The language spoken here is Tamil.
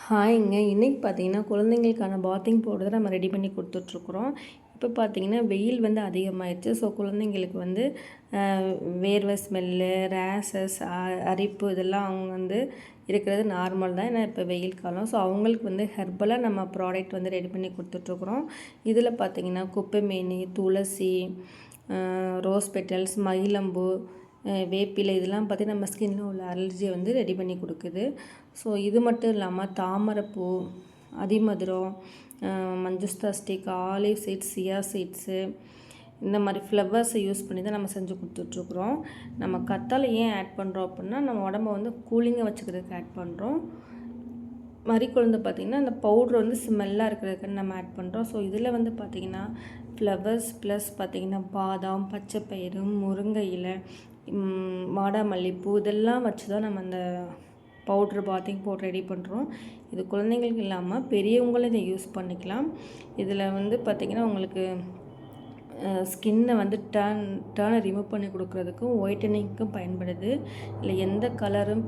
ஹாய்ங்க. இன்றைக்கி பார்த்தீங்கன்னா, குழந்தைங்களுக்கான பாத்திங் பவுடர் நம்ம ரெடி பண்ணி கொடுத்துட்ருக்குறோம். இப்போ பார்த்தீங்கன்னா, வெயில் வந்து அதிகமாகிடுச்சு. ஸோ குழந்தைங்களுக்கு வந்து வேர்வை ஸ்மெல்லு, ரேஷஸ், அரிப்பு இதெல்லாம் அவங்க வந்து இருக்கிறது நார்மல் தான். ஏன்னா இப்போ வெயில் காலம். ஸோ அவங்களுக்கு வந்து ஹெர்பலாக நம்ம ப்ராடக்ட் வந்து ரெடி பண்ணி கொடுத்துட்ருக்குறோம். இதில் பார்த்தீங்கன்னா, குப்பைமேனி, துளசி, ரோஸ் பெட்டல்ஸ், மகிழம்பூ, வேப்பிலை இதெல்லாம் பார்த்திங்கன்னா நம்ம ஸ்கின்னில் உள்ள அலர்ஜியை வந்து ரெடி பண்ணி கொடுக்குது. ஸோ இது மட்டும் இல்லாமல் தாமரைப்பூ, அதிமதுரம், மஞ்சுஸ்தா stick, olive seeds, chia seeds இந்த மாதிரி ஃப்ளவர்ஸை யூஸ் பண்ணி தான் நம்ம செஞ்சு கொடுத்துட்ருக்குறோம். நம்ம கத்தாழை ஏன் ஆட் பண்ணுறோம் அப்படின்னா, நம்ம உடம்ப வந்து கூலிங்காக வச்சுக்கிறதுக்கு ஆட் பண்ணுறோம். மறிக்குழுந்து பார்த்திங்கன்னா அந்த பவுட்ரு வந்து ஸ்மெல்லாக இருக்கிறதுக்கு நம்ம ஆட் பண்ணுறோம். ஸோ இதில் வந்து பார்த்திங்கன்னா ஃப்ளவர்ஸ் ப்ளஸ் பார்த்திங்கன்னா பாதாம், பச்சைப்பயிறு, முருங்கை இலை, வாடாமல்லிப்பூ இதெல்லாம் வச்சு தான் நம்ம அந்த பாத்திங் பவுட்ரு ரெடி பண்ணுறோம். இது குழந்தைங்களுக்கு இல்லாமல் பெரியவங்களும் இதை யூஸ் பண்ணிக்கலாம். இதில் வந்து பார்த்திங்கன்னா உங்களுக்கு ஸ்கின்னை வந்து டேர்னை ரிமூவ் பண்ணி கொடுக்குறதுக்கும் ஒயிட்டனிங்க்கும் பயன்படுது. இல்லை எந்த கலரும்